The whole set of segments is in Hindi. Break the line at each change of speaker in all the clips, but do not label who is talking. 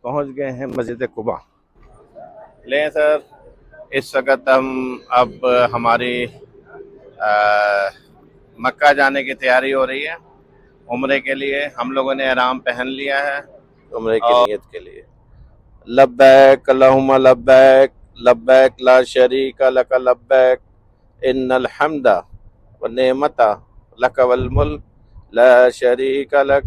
पहुंच गए हैं मस्जिद कुबा। ले सर, इस वक्त हम अब हमारी मक्का जाने की तैयारी हो रही है। उम्रे के लिए हम लोगों ने ihram पहन लिया है उम्रे की नीयत के लिए। लब्बैक अल्लाहुम्मा लब्बैक, लब्बैक ला शरीका लक लब्बैक, इन्नल हम्दा व नेमता लक वल मुल्क ला शरीका लक।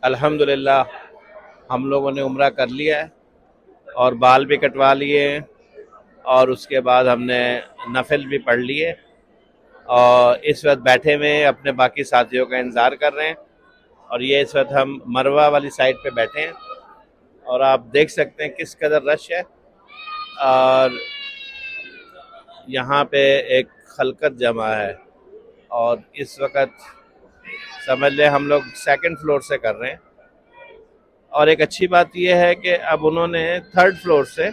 अल्हम्दुलिल्लाह हम लोगों ने उम्रा कर लिया है और बाल भी कटवा लिए हैं और उसके बाद हमने नफिल भी पढ़ लिए और इस वक्त बैठे हुए अपने बाकी साथियों का इंतज़ार कर रहे हैं। और ये इस वक्त हम मरवा वाली साइड पे बैठे हैं और आप देख सकते हैं किस कदर रश है। और यहाँ पे एक खलकत जमा है और इस वक्त समझ लें हम लोग सेकंड फ्लोर से कर रहे हैं। और एक अच्छी बात यह है कि अब उन्होंने थर्ड फ्लोर से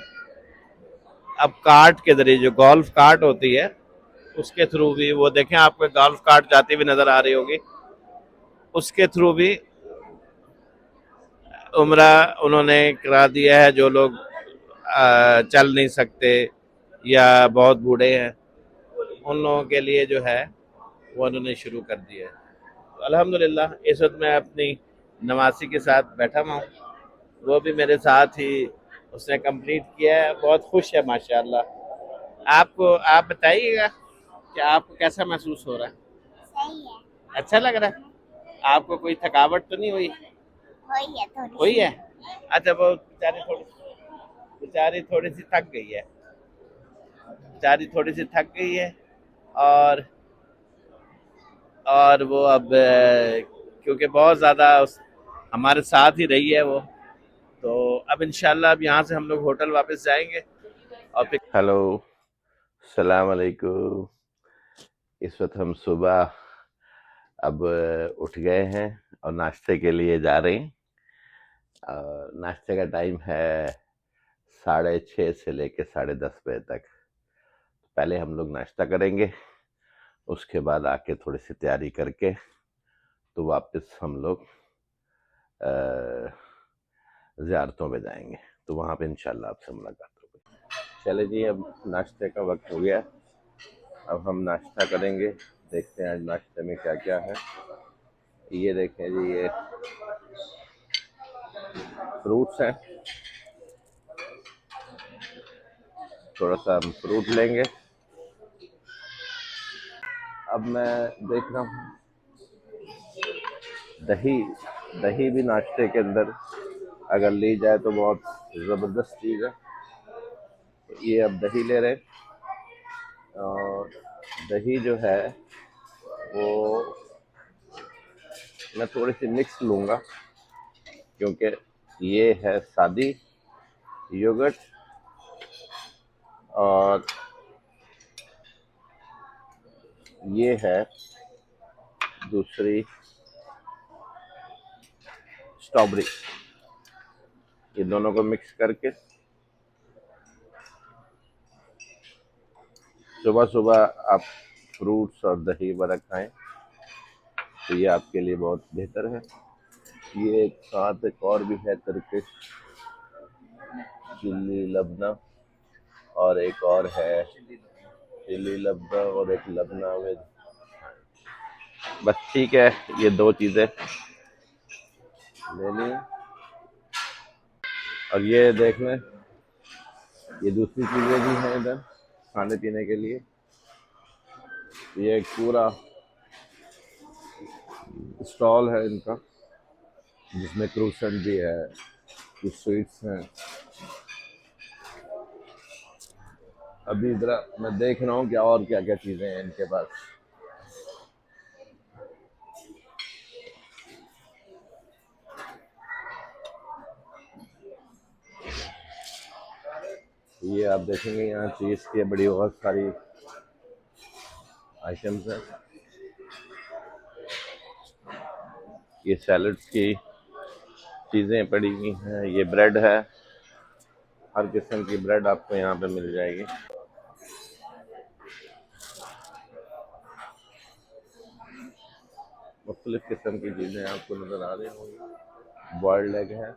अब कार्ट के जरिए, जो गोल्फ कार्ट होती है उसके थ्रू भी, वो देखें आपको गोल्फ कार्ट जाती हुई नजर आ रही होगी, उसके थ्रू भी उम्रा उन्होंने करा दिया है। जो लोग चल नहीं सकते या बहुत बूढ़े हैं उन लोगों के लिए जो है वो उन्होंने शुरू कर दिया है। तो अल्हम्दुलिल्लाह इस वक्त मैं अपनी नवासी के साथ बैठा हुआ हूँ, वो भी मेरे साथ ही उसने कंप्लीट किया है, बहुत खुश है माशाल्लाह। आपको आप बताइएगा कि आपको कैसा महसूस हो रहा है?
सही है।
अच्छा लग रहा है? आपको कोई थकावट तो नहीं हुई?
हुई है थोड़ी
हुई
सी।
है। अच्छा, वो बेचारी थोड़ी सी थक गई है, बेचारी थोड़ी सी थक गई है। और वो अब क्योंकि बहुत ज़्यादा हमारे साथ ही रही है वो, तो अब इंशाल्लाह अब यहाँ से हम लोग होटल वापस जाएंगे और फिर। हेलो, सलाम अलैकुम। इस वक्त हम सुबह अब उठ गए हैं और नाश्ते के लिए जा रहे हैं। नाश्ते का टाइम है 6:30 से लेकर 10:30 बजे तक। पहले हम लोग नाश्ता करेंगे, उसके बाद आके थोड़ी सी तैयारी करके तो वापस हम लोग ज़ियारतों पे जाएंगे, तो वहाँ पे इंशाल्लाह आपसे मुलाकात होगी। चले जी, अब नाश्ते का वक्त हो गया, अब हम नाश्ता करेंगे। देखते हैं आज नाश्ते में क्या क्या है। ये देखें जी, ये फ्रूट्स हैं, थोड़ा सा हम फ्रूट लेंगे। अब मैं देख रहा हूँ दही, दही भी नाश्ते के अंदर अगर ली जाए तो बहुत ज़बरदस्त चीज़ है। ये अब दही ले रहे हैं और दही जो है वो मैं थोड़ी सी मिक्स लूँगा क्योंकि ये है सादी योगर्ट और ये है दूसरी स्ट्रॉबेरी। ये दोनों को मिक्स करके सुबह सुबह आप फ्रूट्स और दही वगैरह खाएं तो ये आपके लिए बहुत बेहतर है। ये एक साथ एक और भी है, तुर्किश चिल्ली लबना, और एक और है चिल्ली लबना और एक लबना विद। बस ठीक है, ये दो चीज़ें लेनी। और ये देख लें, ये दूसरी चीज़ें भी हैं इधर खाने पीने के लिए। ये एक पूरा स्टॉल है इनका जिसमें क्रूसेंट भी है, कुछ स्वीट्स हैं। अभी इधर मैं देख रहा हूँ क्या और क्या क्या चीज़ें हैं इनके पास। ये आप देखेंगे यहाँ चीज़ की बड़ी बहुत सारी आइटम्स हैं। ये सैलड्स की चीज़ें पड़ी हुई हैं। ये ब्रेड है, हर किस्म की ब्रेड आपको यहाँ पे मिल जाएगी। मुख्तलिफ किस्म की चीज़ें आपको नज़र आ रही होंगी। बॉइल्ड एग है,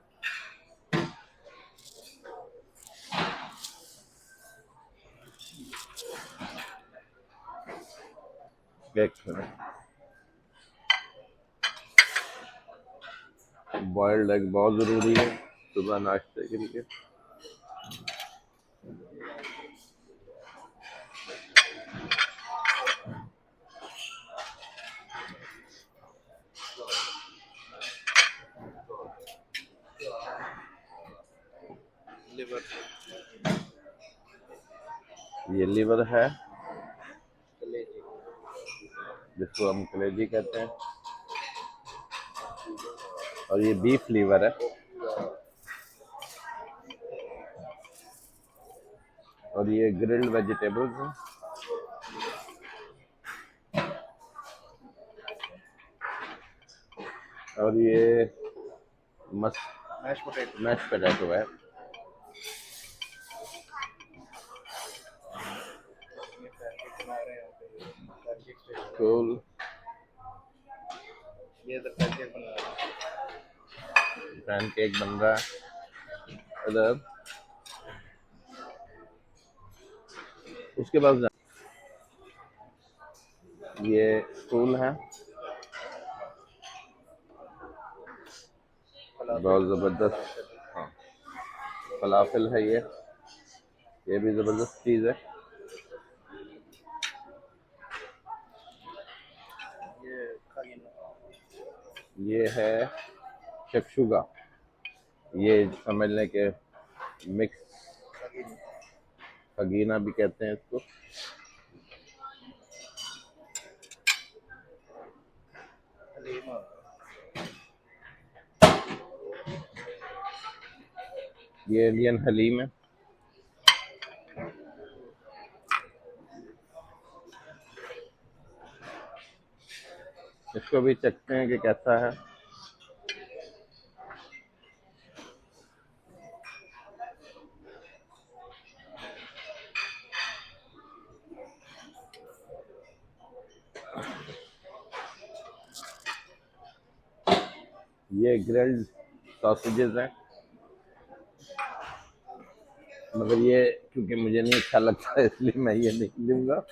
केक है। बॉइल्ड एग बहुत ज़रूरी है सुबह नाश्ते के लिए। लिवर, ये लिवर है जिसको हम कलेजी कहते हैं, और ये बीफ लीवर है, और ये ग्रिल्ड वेजिटेबल्स हैं। और ये मैश पोटैटो है। cool। ये पैनकेक बन रहा है इधर। उसके बाद ये स्टूल है, बहुत ज़बरदस्त। हाँ, फलाफल है ये भी ज़बरदस्त चीज़ है। ये है शक्शुगा, ये समझ लें कि मिक्स खगीना भी कहते हैं इसको। ये इंडियन हलीम है। इसको भी चखते हैं कि कैसा है। ये ग्रिल्ड सॉसेजेस हैं, मगर ये क्योंकि मुझे नहीं अच्छा लगता इसलिए मैं ये नहीं लूँगा।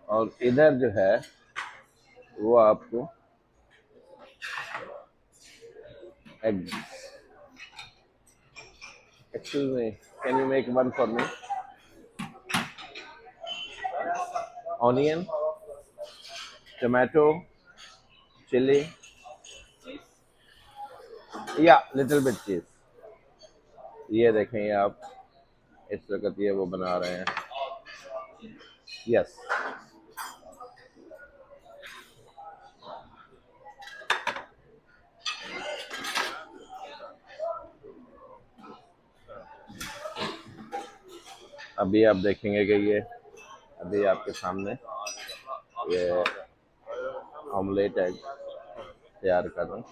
और इधर जो है वो आपको egg, excuse me, can you make one for me? Onion, tomato, chili, या लिटिल बिट चीज। ये देखें आप, इस वक्त ये वो बना रहे हैं। यस, अभी आप देखेंगे कि ये अभी आपके सामने ये ऑमलेट एग तैयार कर रहा हूँ।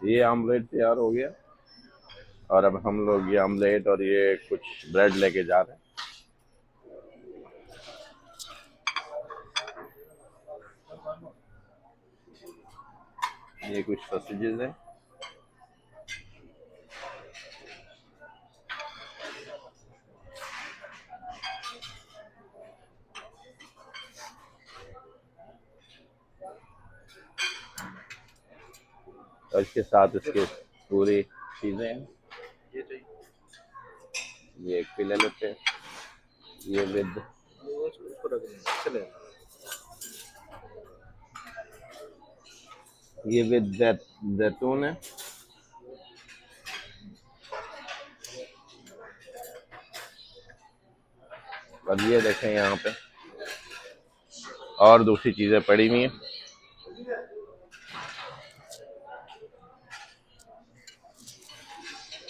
ये ऑमलेट तैयार हो गया और अब हम लोग ये ऑमलेट और ये कुछ ब्रेड लेके जा रहे हैं। ये कुछ सॉसेजेस हैं। और इसके साथ इसके पूरी चीज़ें हैं। ये एक भी ले लेते हैं, ये विद ये विद जैतून है। और ये देखें यहाँ पे और दूसरी चीज़ें पड़ी हुई हैं।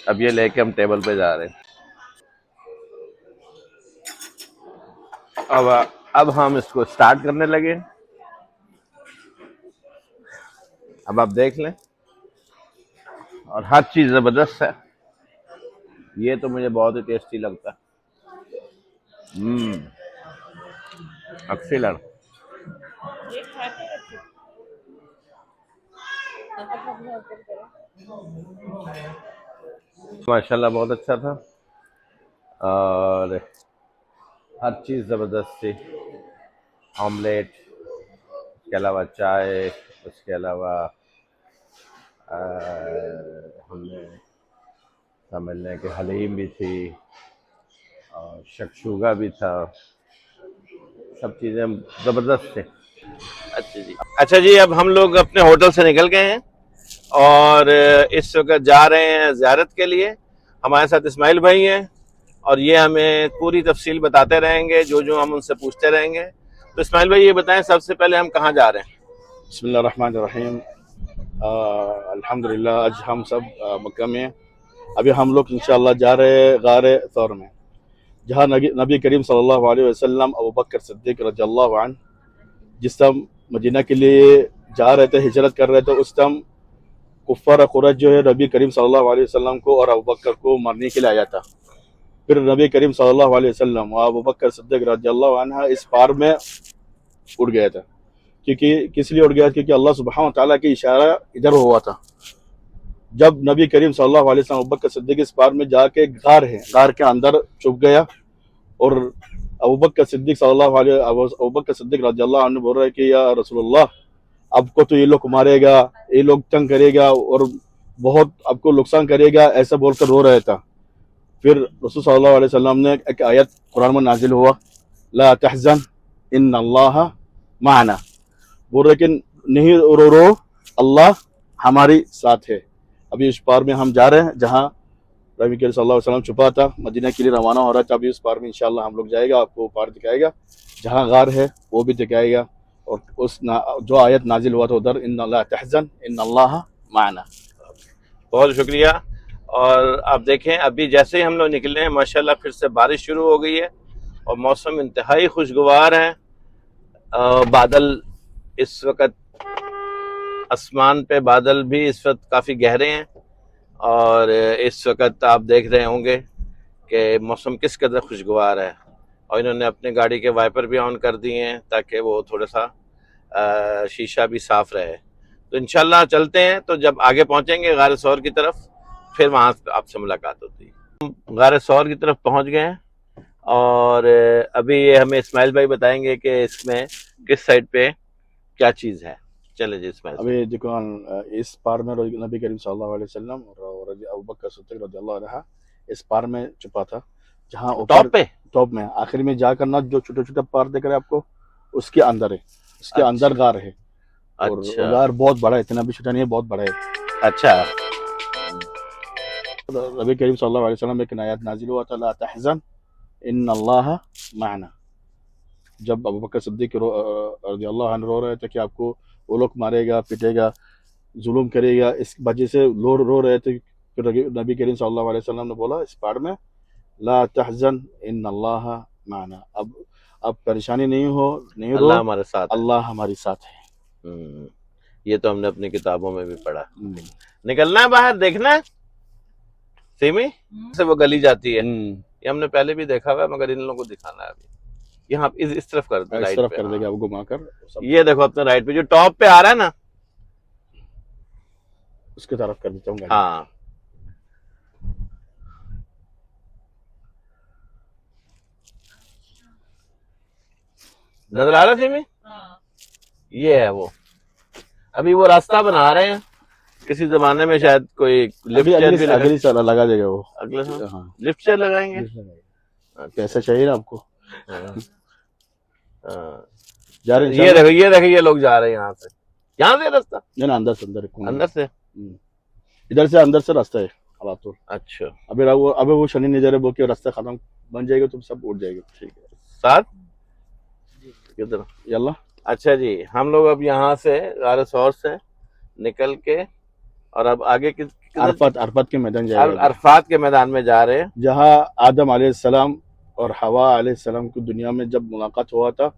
अब ये लेके हम टेबल पे जा रहे हैं। अब हम इसको स्टार्ट करने लगे। अब आप देख लें, और हर चीज जबरदस्त है। ये तो मुझे बहुत ही टेस्टी लगता है। एक्सीलेंट। माशाल्लाह बहुत अच्छा था, और हर चीज़ ज़बरदस्त थी। ऑमलेट, उसके अलावा चाय, उसके अलावा हमने समझ लें कि हलीम भी थी, और शक्शूगा भी था। सब चीज़ें ज़बरदस्त थी। अच्छा जी, अब हम लोग अपने होटल से निकल गए हैं और इस वक्त जा रहे हैं ज़ियारत के लिए। हमारे साथ इस्माइल भाई हैं, और ये हमें पूरी तफसील बताते रहेंगे, जो जो हम उनसे पूछते रहेंगे। तो इस्माइल भाई ये बताएं, सबसे पहले हम कहाँ जा रहे हैं?
बिस्मिल्लाहिर्रहमानिर्रहीम। अल्हम्दुलिल्लाह, आज हम सब मक्का में हैं। अभी हम लोग इंशाअल्लाह जा रहे हैं गारे थौर में, जहाँ नबी करीम सल्लल्लाहु अलैहि वसल्लम अबू बकर सिद्दीक रज़ियल्लाहु अन्हु जिस टाइम मदीना के लिए जा रहे थे, हिजरत कर रहे थे, उस टाइम कुफ़ार कुरैश जो है नबी करीम सल्लल्लाहु अलैहि वसल्लम को और अबू बकर को मारने के लिए आया था। फिर नबी करीम सल्लल्लाहु अलैहि वसल्लम और अबू बकर सिद्दीक रज़ियल्लाहु अन्हु इस पार में उड़ गया था। क्योंकि किस लिए उड़ गया? क्योंकि अल्लाह सुब्हानहू व तआला की इशारा इधर हुआ था। जब नबी करीम सल्लल्लाहु अलैहि वसल्लम अबू बकर सिद्दीक इस पार में जाके गार है, गार के अंदर छुप गया, और अबू बकर सिद्दीक रज़ियल्लाहु अन्हु बोल रहे कि या रसूलुल्लाह, आपको तो ये लोग मारेगा, ये लोग तंग करेगा और बहुत आपको नुकसान करेगा, ऐसा बोलकर रो रहा था। फिर रसूल सल्लल्लाहु अलैहि वसल्लम ने एक आयत कुरान में नाजिल हुआ, ला तहज़न इन्नल्लाह माना। बोल रहे कि नहीं रो रो, अल्लाह हमारी साथ है। अभी इस पार में हम जा रहे हैं जहाँ नबी करीम सल्लल्लाहु अलैहि वसल्लम छुपा था, मदीना के लिए रवाना हो रहा था। अभी उस पार में इंशाल्लाह हम लोग जाएगा, आपको पार दिखाएगा, जहाँ गार है वो भी दिखाएगा, और जो आयत नाजिल हुआ था उधर, इन्ना ला तहज़न इन्नल्लाह माना।
बहुत शुक्रिया। और आप देखें, अभी जैसे ही हम लोग निकले हैं, माशाल्लाह फिर से बारिश शुरू हो गई है, और मौसम इंतहाई खुशगवार है। बादल इस वक्त, आसमान पे बादल भी इस वक्त काफ़ी गहरे हैं, और इस वक्त आप देख रहे होंगे कि मौसम किस कदर खुशगवार है। और इन्होंने अपने गाड़ी के वाइपर भी ऑन कर दिए हैं ताकि वो थोड़ा सा शीशा भी साफ रहे। तो इंशाल्लाह चलते हैं, तो जब आगे पहुंचेंगे गारे सौर की तरफ, फिर वहां आपसे मुलाकात होती है। हम गारे सौर की तरफ पहुंच गए हैं, और अभी ये हमें इस्माइल भाई बताएंगे कि इसमें किस साइड पे क्या चीज़ है। चले जी इस्माइल।
अभी देखो, इस पार में नबी करीम सल्लल्लाहु अलैहि वसल्लम और अबू बकर सिद्दीक रज़ियल्लाहु अन्हु इस पार में छुपा था, जहाँ ऊपर टॉप में आखिर में जाकर ना, जो छोटे छोटे पार दिख रहे हैं आपको, उसके अंदर है, उसके अंदर गार है। और
अच्छा,
गार बहुत बड़ा है, इतना भी छोटा नहीं है, बहुत बड़ा है।
अच्छा।
नबी करीम सल्लल्लाहु अलैहि वसल्लम एक आयत नाजिल हुआ था, ला तहज़न इन्नल्लाह माना। जब अबू बकर सिद्दीक रज़ियल्लाहु अन्हु रो रहे थे कि आपको वो लोग मारेगा, पीटेगा, जुल्म करेगा, इस वजह से रो रहे थे। फिर नबी करीम सल्लल्लाहु अलैहि वसल्लम ने बोला इस पार में, ला तहज़न इन्नल्लाह माना। अब परेशानी नहीं रो,
अल्लाह हमारे साथ है।
अल्लाह हमारी साथ है।
ये तो हमने अपनी किताबों में भी पढ़ा। निकलना है बाहर, देखना है सीमी से वो गली जाती है, ये हमने पहले भी देखा हुआ है, मगर इन लोगों को दिखाना है अभी। यहाँ इस तरफ कर दे,
इस तरफ कर देगा, अब घुमा कर
ये देखो अपने राइट पे जो टॉप पे आ रहा है ना,
उसके तरफ कर देता हूँ।
हाँ, नजर आ रहा है सीमी? ये है वो। अभी वो रास्ता बना रहे हैं, किसी जमाने में शायद कोई लिफ्ट चेयर भी
अगली साल लगा देगा वो,
अगले साल।
हाँ,
लिफ्ट चेयर लगाएंगे।
कैसा चाहिए ना आपको?
जा रहे ये देखो ये लोग जा रहे हैं यहाँ से रास्ता,
नहीं, अंदर से
अंदर से,
इधर से अंदर से रास्ता है। तो
अच्छा,
अभी वो शनि नहीं जा रहे, बोल के रास्ता खत्म बन जाएगा तो सब उठ जाएगा। ठीक है,
साथ किधर?
यल्ला
अच्छा जी, हम लोग अब यहाँ से गारे सौर से निकल के और अब आगे
अरफात अरफात के मैदान जाएगा,
अरफात के मैदान में जा रहे हैं,
जहाँ आदम अलैहिस्सलाम और हवा अलैहिस्सलाम की दुनिया में जब मुलाकात हुआ था।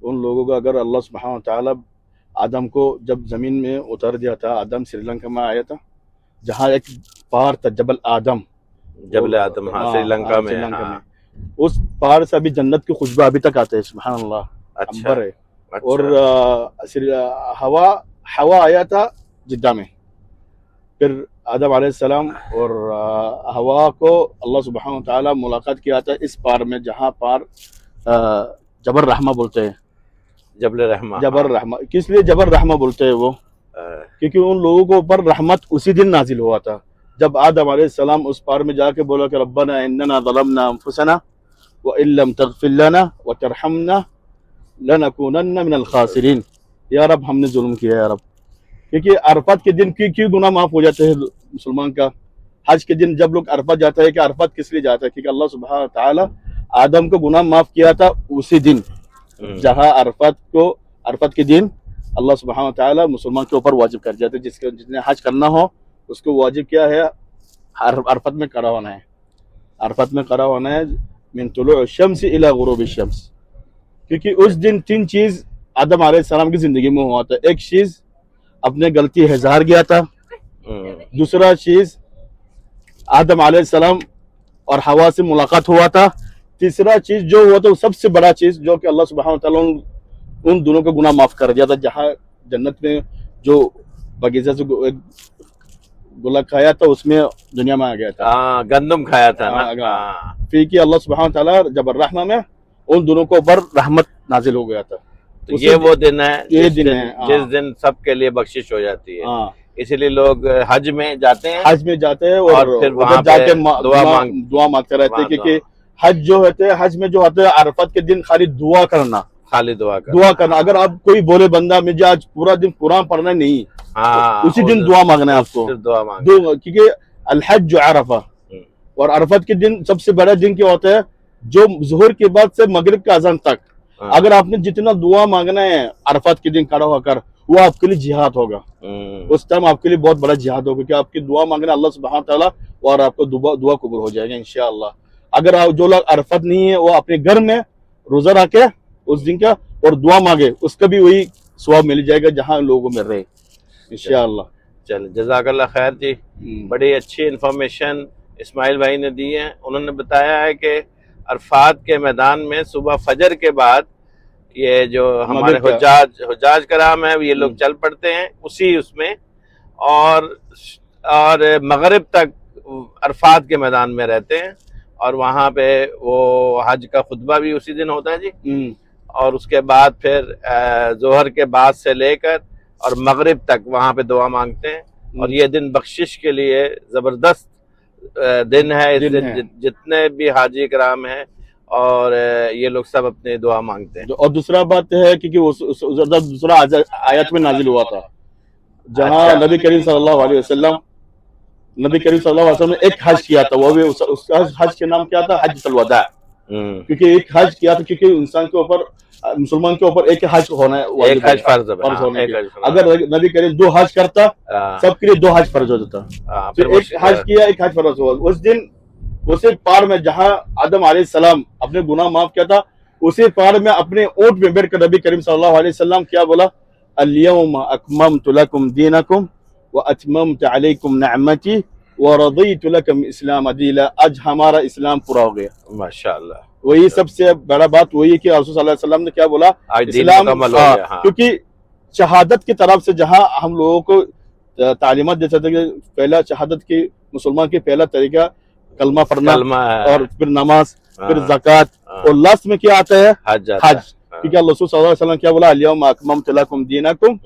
उन लोगों का अगर अल्लाह सुब्हानहू व तआला आदम को जब ज़मीन में उतार दिया था, आदम श्रीलंका में आया था, जहाँ एक पहाड़ था जबल आदम,
जबल आदम, हाँ, श्रीलंका में, हाँ।
उस पहाड़ से अभी जन्नत की खुशबू अभी तक आते हैं, सुभान अल्लाह।
अच्छा,
अंबर है।
अच्छा।
और हवा आया था जिद्दा में, फिर आदम अलैहिस्सलाम और हवा को अल्लाह सुब्हानहू व तआला मुलाकात किया था इस पहाड़ में, जहाँ पहाड़ जबर रहमा बोलते हैं।
जबल रहमा,
जबर रहमा किस लिए जबर रहमा बोलते हैं वो? क्योंकि उन लोगों के ऊपर रहमत उसी दिन नाजिल हुआ था जब आदम अलैहिस्सलाम उस पार में जाके बोला कि रब्बना इन्नना ज़लमना अनफुसना व इल्लम तग़फिर लना व तरहमना लनकूनन्ना मिनल खासिरीन। या रब, हमने जुल्म किया है या रब। क्योंकि अरफात के दिन क्यों गुनाह माफ हो जाते हैं मुसलमान का? हज के दिन जब लोग अरफात जाता है, कि अरफात किस लिए जाता है? क्योंकि अल्लाह सुब्हानहू व तआला आदम को गुनाह माफ किया था उसी दिन, जहाँ अरफात के दिन अल्लाह सुब्हानहू व तआला मुसलमान के ऊपर वाजिब कर दिया था। जिसने हज करना हो उसको वाजिब क्या है? अरफात में खड़ा होना है। अरफात में खड़ा होना है मिन तुलूउ शम्स इला गुरूबि शम्स। क्योंकि उस दिन 3 चीज आदम अलैहिस्सलाम की जिंदगी में हुआ था। एक चीज अपने गलती इज़हार किया था, दूसरा चीज आदम अलैहिस्सलाम और हवा से मुलाकात हुआ था, तीसरा चीज जो हुआ था सबसे बड़ा चीज जो कि अल्लाह सुब्हानहू व तआला उन दोनों का गुनाह माफ कर दिया था। जहाँ जन्नत में जो बगीचा से गुलाब खाया था उसमें दुनिया में आ गया था,
गंदम खाया था ना।
फिर कि अल्लाह सुब्हानहू व तआला जबर रहमा में उन दोनों को ऊपर रहमत नाजिल हो गया था।
तो ये वो दिन है,
ये दिन है
जिस दिन सबके लिए बख्शिश हो जाती है। इसलिए लोग हज में जाते हैं,
और फिर वहां जाके दुआ मांगते रहते हैं। क्योंकि हज जो होते हैं, हज में जो होता है अरफात के दिन खाली दुआ करना। अगर आप कोई बोले बंदा मुझे आज पूरा दिन कुरान पढ़ना नहीं, उसी दिन दुआ मांगना है आपको, क्योंकि अल हज अरफा, और अरफात के दिन सबसे बड़ा दिन क्या होता है? जो ज़ुहर के बाद से मगरिब का अज़ान तक, अगर आपने जितना दुआ मांगना है अरफात के दिन खड़ा होकर, वो आपके लिए जिहाद होगा। उस टाइम आपके लिए बहुत बड़ा जिहाद होगा कि आपकी दुआ मांगना अल्लाह सुब्हानहू व तआला, और आपको दुआ कबूल हो जाएगा इंशाअल्लाह। अगर आप जो लोग अरफात नहीं है वो अपने घर में रोजा रखे उस दिन का और दुआ मांगे, उसका भी वही सवाब मिल जाएगा जहाँ लोगों में रहे इंशाअल्लाह।
चल, जज़ाकल्लाह खैर जी। बड़ी अच्छी इंफॉर्मेशन इस्माइल भाई ने दी है। उन्होंने बताया है कि अरफात के मैदान में सुबह फजर के बाद ये जो हमारे हुज्जाज कराम है ये लोग चल पड़ते हैं उसी उसमें, और मगरिब तक अरफात के मैदान में रहते हैं, और वहाँ पे वो हज का खुतबा भी उसी दिन होता है जी। और उसके बाद फिर जोहर के बाद से लेकर और मगरिब तक वहाँ पे दुआ मांगते हैं। और ये दिन बख्शिश के लिए जबरदस्त दिन है। इस दिन जितने भी हाजी कराम हैं और ये लोग सब अपने दुआ मांगते हैं।
और दूसरा बात है कि दूसरा आयत में नाजिल हुआ था, जहाँ नबी करीम सल्लल्लाहु अलैहि वसल्लम ने एक हज किया था। वो भी उसका हज के नाम क्या था? हज्जतुल वदा। क्योंकि एक हज किया था, क्योंकि इंसान के ऊपर, मुसलमान के ऊपर एक हज होना है,
एक हज फर्ज
होना है। अगर नबी करीम 2 हज करता, सबके लिए 2 हज फर्ज होता। फिर एक हज किया, एक हज फर्ज हुआ। उस दिन उसी पार में जहाँ आदम अलैहिस्सलाम अपने गुनाह माफ किया था, उसी पार में अपने ऊंट में बैठकर नबी करीम सल्लल्लाहु अलैहि वसल्लम क्या बोला? अल-यौमा अकममतु लकुम दीनकुम व अतममतु अलैकुम निअमती व रदीतु लकुम इस्लाम दीना। आज हमारा इस्लाम पूरा हो गया माशाअल्लाह। वही सबसे बड़ा बात वही है कि रसूल सल्लल्लाहु अलैहि वसल्लम ने क्या बोला? इस्लाम मुकम्मल हो गया। क्योंकि शहादत की तरफ से जहाँ हम लोगों को तालीमात देते थे कि पहला शहादत की मुसलमान की पहला तरीका कलमा पढ़ना, और फिर नमाज, फिर ज़कात, और लास्ट में क्या आता है? हज। क्योंकि रसूल सल्लल्लाहु अलैहि वसल्लम क्या बोला? अल-यौमा अकममतु लकुम दीनकुम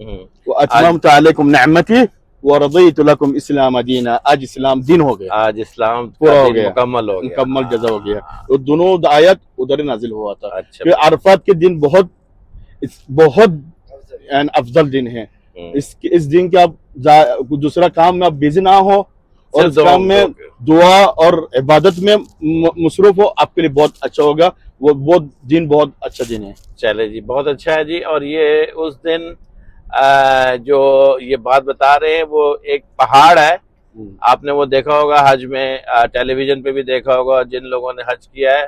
व अतममतु अलैकुम निअमती व रदीतु लकुम इस्लाम दीना। आज इस्लाम दिन हो गया, आज इस्लाम पूरा हो गया, मुकम्मल जज़ा हो गया। तो दोनों आयत उधर नाजिल हुआ था। अच्छा। अरफात के दिन बहुत अफजल दिन है। इस दिन के आप दूसरा काम में आप बिजी ना हो और इस काम में दुआ और इबादत में मसरूफ हो, आपके लिए बहुत अच्छा होगा। वो दिन बहुत अच्छा दिन है।
चले जी, बहुत अच्छा है जी। और ये उस दिन जो ये बात बता रहे हैं वो एक पहाड़ है, आपने वो देखा होगा हज में, टेलीविजन पे भी देखा होगा, जिन लोगों ने हज किया है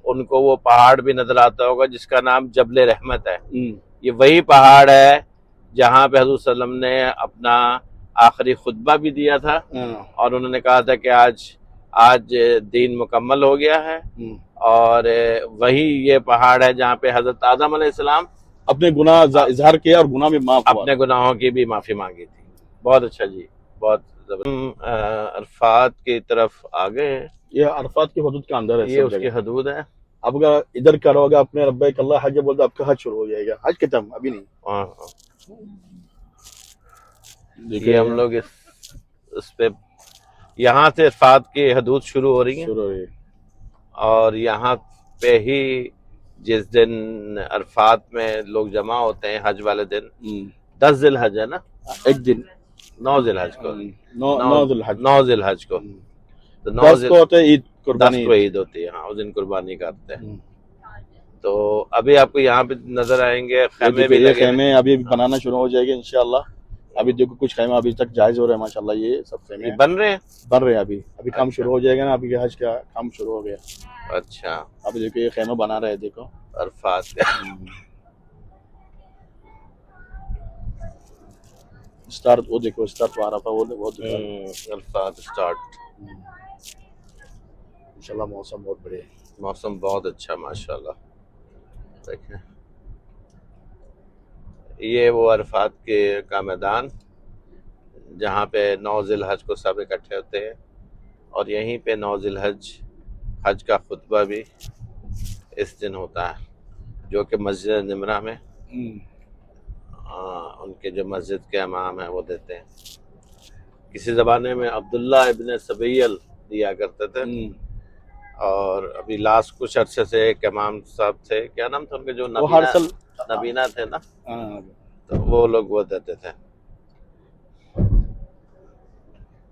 उनको वो पहाड़ भी नजर आता होगा जिसका नाम जबले रहमत है। ये वही पहाड़ है जहाँ पे हज़रत सल्लम ने अपना आखिरी खुतबा भी दिया था और उन्होंने कहा था कि आज दीन मुकम्मल हो गया है। और वही ये पहाड़ है जहाँ पे हजरत आदम अलैहिस्सलाम
अपने गुनाह इजहार किया और गुनाह में माफ हुआ,
अपने गुनाहों की भी माफी मांगी थी। बहुत अच्छा जी, बहुत जबरदस्त। अरफात की तरफ आ गए हैं।
ये अरफात की हदूद का अंदर है,
ये उसकी हदूद है।
अब अगर इधर करोगे अपने लब्बैक अल्लाह हज बोलते आपका हज शुरू हो जाएगा। हज खत्म अभी नहीं।
देखिए हम लोग इस पे यहाँ से अरफात की हदूद शुरू हो रही है और यहाँ पे ही जिस दिन अरफात में लोग जमा होते हैं हज वाले दिन, 10 जिलहज है ना,
एक दिन
9 जिलहज को,
9
जिलहज को, तो
10 को होते ईद, कुर्बानी
10 को ईद होती है। हाँ, उस दिन कुर्बानी करते हैं। तो अभी आपको यहाँ पे नजर आएंगे खैमे भी लगे,
खैमे अभी बनाना शुरू हो जाएंगे इंशाल्लाह। अभी देखो कुछ खैमे अभी तक जायज हो रहे हैं माशाल्लाह। ये सब खैमे
बन रहे हैं
अभी काम शुरू हो जाएगा ना। अभी हज का काम शुरू हो गया।
अच्छा,
अभी देखो ये खैमा बना रहे हैं, देखो
अरफात
स्टार्ट, वो देखो स्टार्ट आ रहा था वो
अरफात स्टार्ट।
इंशाल्लाह मौसम बहुत बढ़िया,
मौसम बहुत अच्छा माशाल्लाह। देखें ये वो अरफात का मैदान जहाँ पे 9 जिलहज को सब इकट्ठे होते हैं और यहीं पे 9 जिलहज हज का खुतबा भी इस दिन होता है, जो कि मस्जिद निमरा में उनके जो मस्जिद के इमाम हैं वो देते हैं। किसी ज़माने में अब्दुल्ला इब्न सबैल दिया करते थे और अभी लास्ट कुछ अरसे से एक इमाम साहब थे, क्या नाम था उनके, जो नबीना थे ना, तो वो लोग वो देते थे।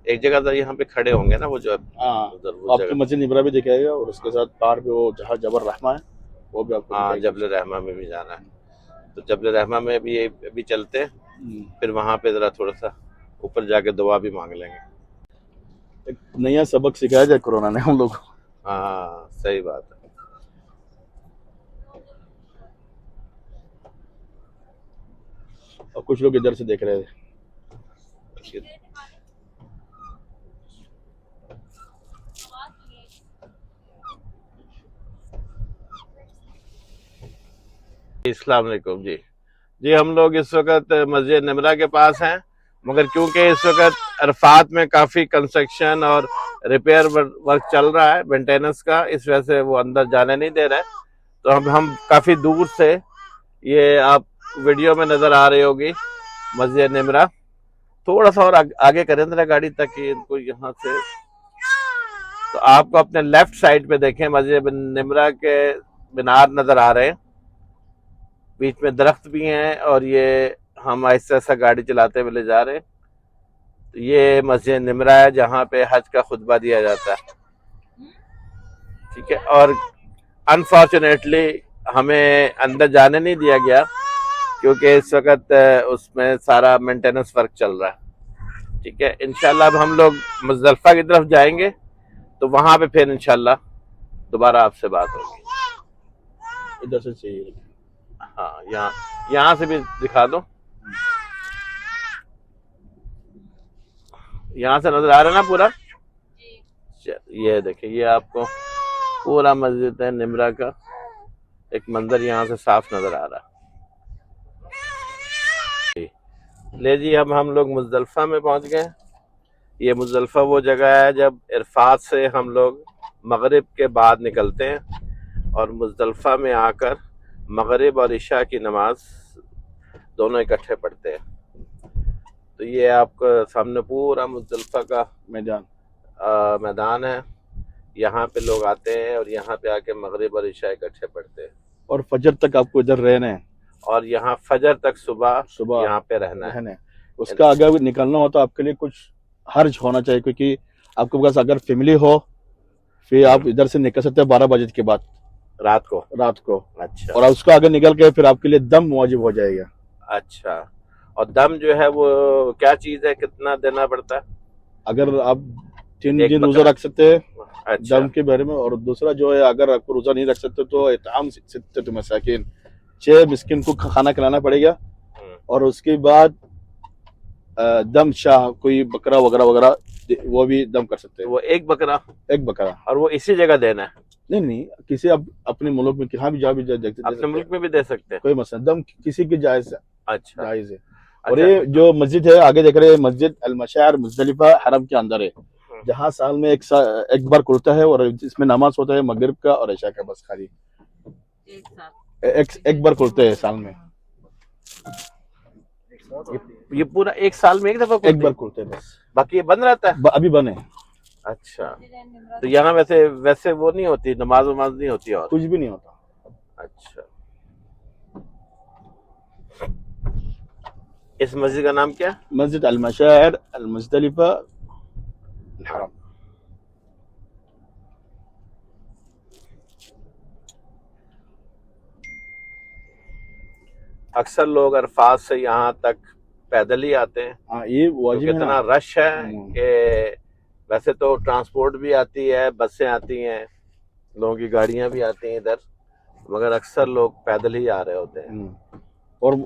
एक जगह तो यहाँ पे खड़े होंगे ना वो जो
आपकी मस्जिद निमरा भी दिखाएगा और उसके साथ पार पे वो जहाँ जबर रहमा है वो भी आपको।
हाँ, जबल रहमा में भी जाना है, तो जबल रहमा में भी चलते हैं, फिर वहां पे जरा थोड़ा सा ऊपर जाके दुआ भी मांग लेंगे।
एक नया सबक सिखाया जाए कोरोना ने हम लोग।
हाँ, सही बात है।
और कुछ लोग इधर से देख रहे थे।
अस्सलाम वालेकुम जी, हम लोग इस वक्त मस्जिद निमरा के पास हैं, मगर क्योंकि इस वक्त अरफात में काफ़ी कंस्ट्रक्शन और रिपेयर वर्क चल रहा है मेंटेनेंस का, इस वजह से वो अंदर जाने नहीं दे रहे। तो हम काफ़ी दूर से, ये आप वीडियो में नज़र आ रही होगी मस्जिद निमरा। थोड़ा सा और आगे करें जरा गाड़ी ताकि इनको यहाँ से, तो आपको अपने लेफ्ट साइड पे देखें मस्जिद निमरा के मीनार नज़र आ रहे हैं, बीच में दरख्त भी हैं और ये हम ऐसा ऐसा गाड़ी चलाते हुए ले जा रहे हैं। तो ये मस्जिद निमरा है जहाँ पे हज का खुतबा दिया जाता है, ठीक है। और अनफॉर्चुनेटली हमें अंदर जाने नहीं दिया गया क्योंकि इस वक्त उसमें सारा मेंटेनेंस वर्क चल रहा है, ठीक है। इंशाल्लाह अब हम लोग मुज़दलिफा की तरफ जाएंगे तो वहाँ पे फिर इंशाल्लाह दोबारा आपसे बात होगी।
इधर से चाहिए,
हाँ, यहाँ से भी दिखा दो, यहाँ से नजर आ रहा है ना पूरा। ये देखिए, ये आपको पूरा मस्जिद है निमरा का एक मंजर यहाँ से साफ नजर आ रहा है। ले जी, अब हम लोग मुज़दलिफा में पहुंच गए। ये मुज़दलिफा वो जगह है जब अरफात से हम लोग मगरिब के बाद निकलते हैं और मुज़दलिफा में आकर मगरिब और इशा की नमाज दोनों इकट्ठे पढ़ते हैं। तो ये आपका सामने पूरा मुज़दलिफा का मैदान है, यहाँ पे लोग आते हैं और यहाँ पे आके मगरिब और इशा इकट्ठे पढ़ते हैं।
और फजर तक आपको इधर रहना है
और यहाँ फजर तक सुबह यहाँ पे रहना है।
उसका अगर निकलना हो तो आपके लिए कुछ हर्ज होना चाहिए, क्योंकि आपके पास अगर फैमिली हो फिर आप इधर से निकल सकते हैं 12 बजे के बाद
रात को?
रात को।
अच्छा।
और उसको आगे निकल के फिर आपके लिए दम वाजिब हो जाएगा।
अच्छा, और दम जो है वो क्या चीज है, कितना देना पड़ता है?
अगर आप 3
एक
दिन रोजा
बकरा?
रख सकते हैं
अच्छा।
दम के बारे में। और दूसरा जो है, अगर आप रोजा नहीं रख सकते तो इताम सित्तत मसाकिन, 6 मिस्किन को खाना खिलाना पड़ेगा। और उसके बाद दम शाह, कोई बकरा वगैरह वगैरह वो भी दम कर सकते हैं।
वो एक बकरा?
एक बकरा।
और वो इसी जगह देना है?
नहीं, किसी अपने मुल्क में कहाँ भी जहाँ भी
अपने मुल्क में भी दे सकते हैं,
कोई मसला। दम किसी की जायज है।
अच्छा,
जायज है। और
अच्छा।
ये जो मस्जिद है आगे देख रहे हैं, मस्जिद अल-मशार मुज़दलिफा हरम के अंदर है, जहाँ साल में एक बार खुलता है और इसमें नमाज होता है मगरिब का और इशा का, बस खाली एक बार खुलते हैं साल में।
ये पूरा एक साल में एक दफा
एक बार खुलते हैं बस,
बाकी ये बंद रहता है?
अभी बने।
अच्छा, तो यहाँ वैसे वो नहीं होती, नमाज वमाज नहीं होती और
कुछ भी नहीं होता?
अच्छा। इस मस्जिद का नाम क्या?
मस्जिद अल-मशार अल-मुज़दलिफा हरम।
अक्सर लोग अरफात से यहाँ तक पैदल ही आते हैं।
हाँ, ये वाजिब है
कितना
ना।
रश है कि वैसे तो ट्रांसपोर्ट भी आती है, बसें आती हैं, लोगों की गाड़ियां भी आती हैं इधर, मगर अक्सर लोग पैदल ही आ रहे होते हैं।
और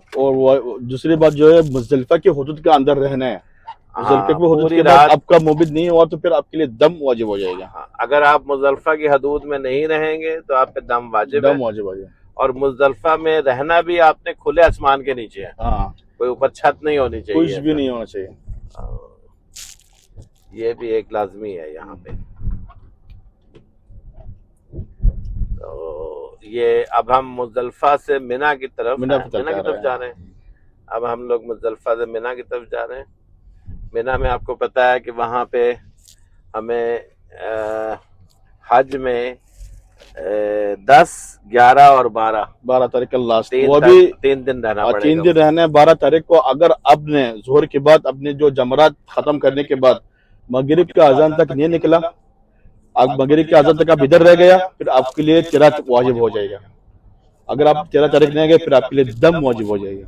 दूसरी बात जो है, मुज़दलिफा के हुदूद के अंदर रहना है। मुज़दलिफा के हुदूद के बाद आपका मुबिद नहीं हुआ तो फिर आपके लिए दम वाजिब हो जाएगा।
हाँ, अगर आप मुज़दलिफा की हदूद में नहीं रहेंगे तो आप पे दम वाजिब है। और मुज़दलिफा में रहना भी आपने खुले आसमान के नीचे है।
हाँ,
कोई ऊपर छत नहीं होनी चाहिए,
कुछ भी नहीं होना चाहिए।
ये भी एक लाजमी है यहाँ पे। तो ये अब हम मुज़दलिफा से मिना की तरफ जा रहे हैं। अब हम लोग मुज़दलिफा से मिना की तरफ जा रहे हैं। मिना में आपको पता है कि वहाँ पे हमें हज में 10, 11 और 12
तारीख का लास्ट,
वो भी 3 दिन रहना पड़ेगा।
3 दिन रहना है। 12 तारीख को अगर आपने जोहर के बाद अपने जो जमरात खत्म करने के बाद मगरिब का अजान तक नहीं निकला, आप मगरिब के अजान तक आप इधर रह गया, फिर आपके लिए 13 वाजिब हो जाएगा। अगर आप 13 तारीख नहीं गए फिर आपके लिए दम वाजिब हो जाएगा।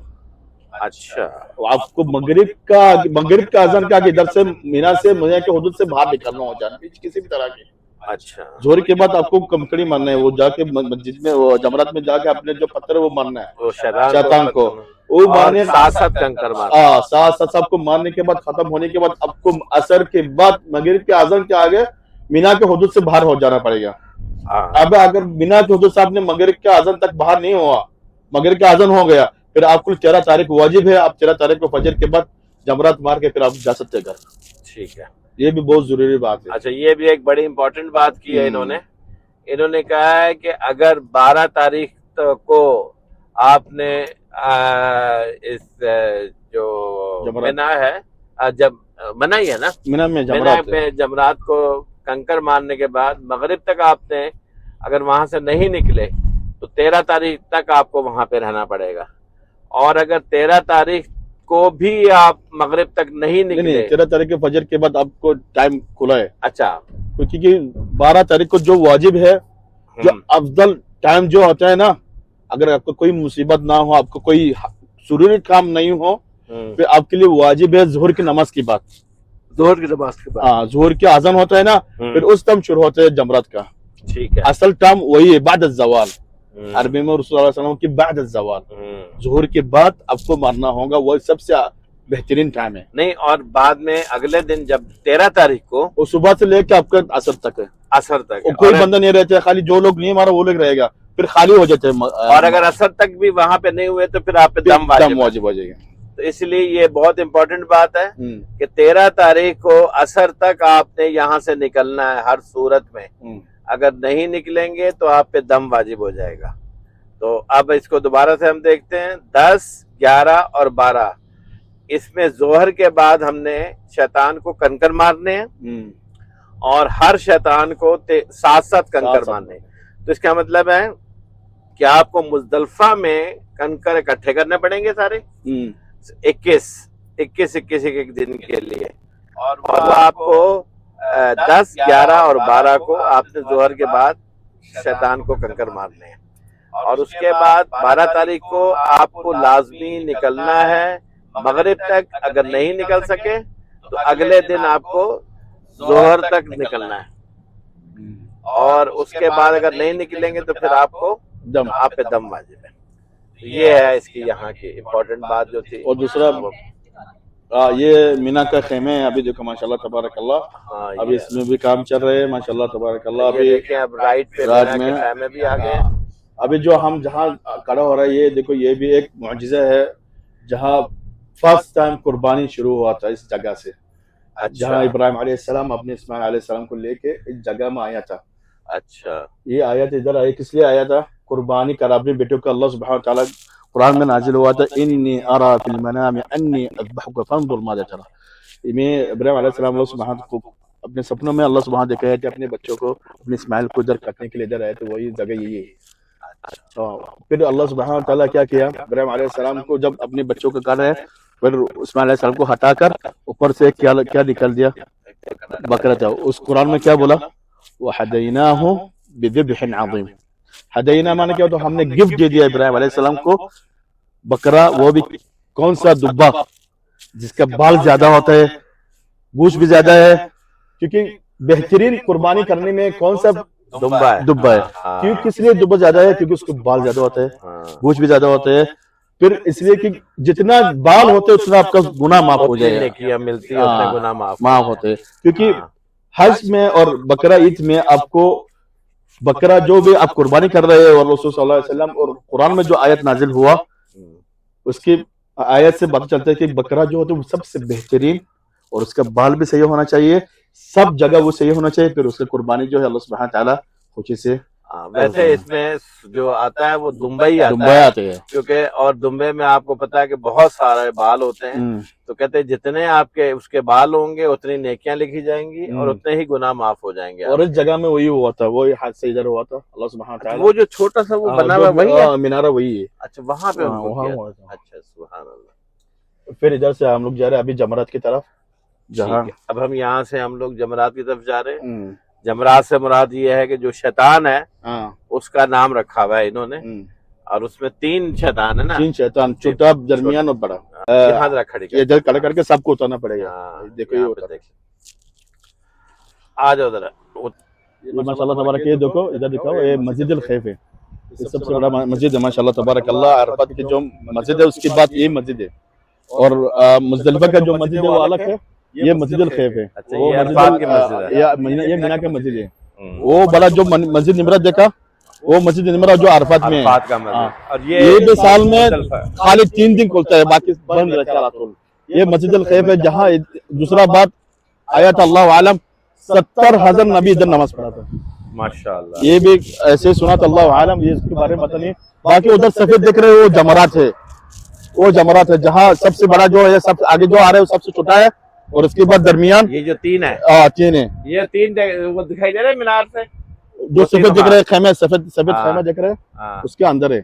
अच्छा,
आपको मगरिब का अजान के आगे इधर से मीना से मिना के हुदूद से बाहर निकलना हो जाना किसी भी तरह की।
अच्छा,
जोहर के बाद आपको कंकड़ी मारना है, वो जाके मस्जिद में वो जमरात में जाके अपने जो पत्थर है वो मारना है,
वो
शैतान को वो मारने
साथ कंकर मारना।
साथ सबको मारने के बाद खत्म होने के बाद आपको असर के बाद मगरिब के अजान के आगे मीना के हुदूद से बाहर हो जाना पड़ेगा। अब अगर मीना के हुदूद से आपने मगरिब के अजान तक बाहर नहीं हुआ, मगरिब का अजान हो गया, फिर आपको 13 तारीख वाजिब है। आप 13 तारीख को फजर के बाद जमरात मार के फिर आप जा सकते घर।
ठीक है,
ये भी बहुत जरूरी बात है।
अच्छा, ये भी एक बड़ी इंपॉर्टेंट बात की है इन्होंने कहा है कि अगर 12 तारीख को आपने इस जो मिना है, जब मना ही है ना,
मिना में
जमरात को कंकर मारने के बाद मगरिब तक आपने अगर वहां से नहीं निकले तो 13 तारीख तक आपको वहां पे रहना पड़ेगा। और अगर 13 तारीख को भी आप मगरिब तक नहीं निकले,
13 तारीख के फजर के बाद आपको टाइम खुला है।
अच्छा,
क्योंकि 12 तारीख को जो वाजिब है, जो अफजल टाइम जो होता है ना, अगर आपको कोई मुसीबत ना हो, आपको कोई जरूरी काम नहीं हो, फिर आपके लिए वाजिब है जोहर की नमाज की बात।
जोहर की नमाज के बाद,
हाँ, जोहर के आजान होता है ना, फिर उस टाइम शुरू होता है जमरात का।
ठीक है,
असल टाइम वही है, बाद अज़्ज़वाल। अरबी में रसूल सल्लल्लाहु अलैहि वसल्लम की बाद अज़्ज़वाल, जोहर के बाद आपको मारना होगा, वो सबसे बेहतरीन टाइम है।
नहीं, और बाद में अगले दिन जब 13 तारीख को
वो सुबह से लेकर आपका असर तक है।
असर तक
कोई बंदा नहीं रहता है, खाली जो लोग नहीं मारा वो लोग रहेगा, फिर खाली हो जाते हैं।
और अगर असर तक भी वहां पे नहीं हुए तो फिर आप पे दम वाजिब हो जाएगा। तो इसलिए ये बहुत इंपॉर्टेंट बात है कि 13 तारीख को असर तक आपने यहाँ से निकलना है हर सूरत में। अगर नहीं निकलेंगे तो आप पे दम वाजिब हो जाएगा। तो अब इसको दोबारा से हम देखते हैं। 10, 11 और 12, इसमें जोहर के बाद हमने शैतान को कंकर मारने हैं और हर शैतान को 7-7 कंकर मारने हैं। तो इसका मतलब है कि आपको मुज़दलिफा में कंकर इकट्ठे करने पड़ेंगे सारे 21 एक दिन के लिए। और वो आपको 10, 11 और 12 को आपने जोहर के बाद शैतान को कंकर मारने हैं। और उसके बाद 12 तारीख को आपको लाजमी निकलना है मगरिब तक। अगर नहीं निकल सके तो अगले दिन आपको जोहर तक निकलना है, और उसके बाद अगर नहीं निकलेंगे तो फिर आपको आप पे दम वाजिब है। तो ये है इसकी यहाँ की इम्पोर्टेंट बात जो थी।
और दूसरा ये मीना का खेमे है, अभी देखो माशाल्लाह तबारकल्लाह।
हाँ,
अभी इसमें भी काम चल रहे हैं माशाल्लाह तबारकल्लाह। अभी
देखिए अब राइट पे मीना के खेमे भी आ गए।
अभी जो हम जहाँ खड़ा हो रहा है, ये देखो ये भी एक मुआजिजा है, जहाँ फर्स्ट टाइम कुर्बानी शुरू हुआ था इस जगह से।
अच्छा।
जहाँ इब्राहिम अलैहिस्सलाम अपने इस्माइल अलैहिस्सलाम को लेके इस जगह में आया था।
अच्छा, ये
आयत इधर आया किस लिए आया था? कुर्बानी कर अपने बेटों का। अल्लाह सुब्हानहू व तआला कुरान में नाजिल हुआ था, इन्नी अरा फिल मनामी अन्नी अज़बहुका फंजुर माज़ा तरा। मैं इब्राहिम अलैहिस्सलाम अल्लाह सुब्हानहू को अपने सपनों में अल्लाह सुब्हानहू देखा है कि अपने बच्चों को अपने इस्माइल को इधर काटने के लिए इधर आए, तो वही जगह यही है। फिर अल्लाह सुब्हानहू व तआला क्या किया, इब्राहिम अलैहिस्सलाम को जब अपने बच्चों को कर रहे हैं, फिर इस्माइल अलैहिस्सलाम को हटाकर ऊपर से क्या निकल दिया? बकरा था। उस कुरान में क्या बोला? वहदैनाहु बिज़िब्हिन अज़ीम। हदैना माने क्या? तो हमने गिफ्ट दे दिया इब्राहिम अलैहिस्सलाम को बकरा, वो भी कौन सा? दुब्बा, जिसका बाल ज्यादा होता है, गोश्त भी ज्यादा है। क्योंकि बेहतरीन कुर्बानी करने में कौन सा? दुब्बा है। क्यों? किस लिए दुब्बा ज्यादा है? क्योंकि उसको बाल ज्यादा होता है, गोश्त भी ज्यादा होता है। फिर इसलिए कि जितना बाल होते हैं उतना आपका गुनाह माफ हो जाएगा,
नेकियां मिलती है, उतने गुनाह
माफ होते हैं। क्योंकि हज में और बकरा ईद में आपको बकरा जो भी आप कुर्बानी कर रहे हैं, और रसूल सल्लल्लाहु अलैहि वसल्लम और कुरान में जो आयत नाजिल हुआ उसकी आयत से पता चलता है कि बकरा जो होता है वो सबसे बेहतरीन, और उसका बाल भी सही होना चाहिए, सब जगह वो सही होना चाहिए। फिर उसकी कुर्बानी जो है अल्लाह सुब्हानहू व तआला खुशी से।
वैसे इसमें जो आता है वो दुम्बई
आते हैं,
क्योंकि और दुम्बे में आपको पता है कि बहुत सारे बाल होते हैं। तो कहते हैं जितने आपके उसके बाल होंगे उतनी नेकियां लिखी जाएंगी और उतने ही गुनाह माफ हो जाएंगे।
और इस जगह में वही हुआ था, वही हाथ से इधर हुआ था। अल्लाह सुब्हानहू व तआला
वो जो छोटा सा वो बना हुआ वही है,
मीनारा वही है।
अच्छा, वहां पे
वहाँ हुआ था।
अच्छा, सुभान अल्लाह।
फिर इधर से हम लोग जा रहे हैं अभी जमरात की तरफ, जहाँ
अब हम यहाँ से हम लोग जमरात की तरफ जा रहे हैं। जमरात से मुराद ये है कि जो शैतान है उसका नाम रखा हुआ है इन्होंने, और उसमें 3 शैतान है ना,
3 शैतान, छोटा, दरमियान और बड़ा।
यहाँ खड़ी
इधर खड़ा करके सबको उतारना पड़ेगा। देखो ये
आ जाओ जरा,
माशाल्लाह तबारक। ये देखो इधर दिखाओ, ये मस्जिद अल खैफ है, ये सबसे बड़ा मस्जिद है माशाल्लाह तबारक अल्लाह। अरफात की जो मस्जिद है उसके बाद ये मस्जिद है, और मुज़दलिफा का जो मस्जिद है वो अलग है। ये मस्जिद अल खैफ है, वो ये मीना का मस्जिद है। वो बड़ा जो मस्जिद निमरा देखा, वो मस्जिद निमरा जो अरफात में है। और ये भी साल में खाली 3 दिन खुलता है, बाकी बंद रहता है। ये मस्जिद अल खैफ है, जहाँ दूसरा बात आया था अल्लाह आलम 70,000 नबी इधर नमाज पढ़ा था माशाल्लाह। ये भी ऐसे सुना था अल्लाह आलम, ये इसके बारे में पता नहीं। बाकी उधर सफेद देख रहे हो वो जमरात है, वो जमरात है जहाँ सबसे बड़ा जो है, सबसे आगे जो आ रहा है वो सबसे छोटा है, और उसके बाद दरमियान
ये जो 3 है,
3 है। ये
3 वो दिखाई दे रहे हैं मीनार से,
जो सफेद दिख रहे हैं खेमे, सफेद खेमा दिख रहे हैं, उसके अंदर है।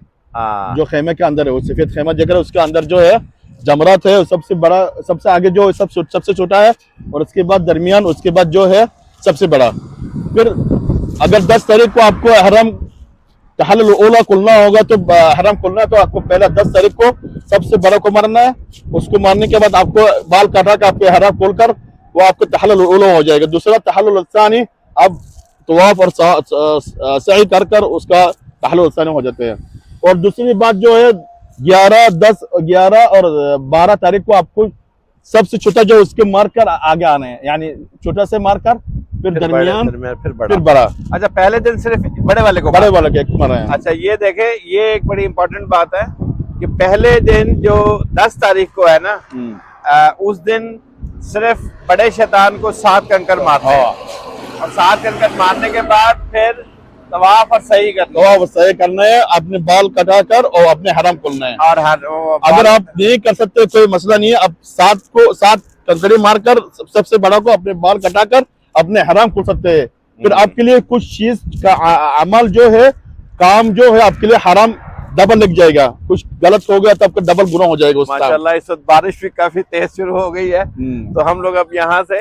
जो खेमे के अंदर है वो सफेद खेमा दिख रहा है, उसके अंदर जो है जमरात है, सबसे बड़ा, सबसे आगे जो सबसे छोटा है, और उसके बाद दरमियान, उसके बाद जो है सबसे बड़ा। फिर अगर 10 तारीख को आपको हरम तहल्लुल ऊला खुलना होगा, तो हरम खुलना है, तो आपको पहला 10 तारीख को सबसे बड़ा को मारना है। उसको मारने के बाद आपको बाल काटा कर आपके हरम खोलकर वो आपको तहल्लुल ऊला हो जाएगा। दूसरा तहल्लुल सानी, अब तवाफ और सही कर उसका तहल्लुल सानी हो जाते हैं। और दूसरी बात जो है 11, 10, 11 और 12 तारीख को आपको सबसे छोटा जो उसके मारकर आगे आना है, यानी छोटा से मारकर फिर दरमियान फिर बड़ा।
अच्छा, पहले दिन सिर्फ बड़े वाले को
मारा है।
अच्छा, ये देखे, ये एक बड़ी इंपॉर्टेंट बात है कि पहले दिन जो 10 तारीख को है ना, उस दिन सिर्फ बड़े शैतान को 7 कंकर मारते हैं, और 7 कंकर मारने के बाद फिर तवाफ और सही करना है, अपने बाल कटाकर और अपने हरम खोलना है। और अगर आप नहीं कर सकते कोई मसला नहीं है, अब 7 कंकड़ी मारकर सबसे बड़ा को अपने बाल कटाकर अपने हराम खोल सकते हैं। फिर आपके लिए कुछ चीज का अमल जो है, काम जो है आपके लिए हराम डबल लग जाएगा। कुछ गलत हो गया तो आपका डबल गुनाह हो जाएगा। माशाल्लाह इस वक्त बारिश भी काफी तेज शुरू हो गई है, तो हम लोग अब यहाँ से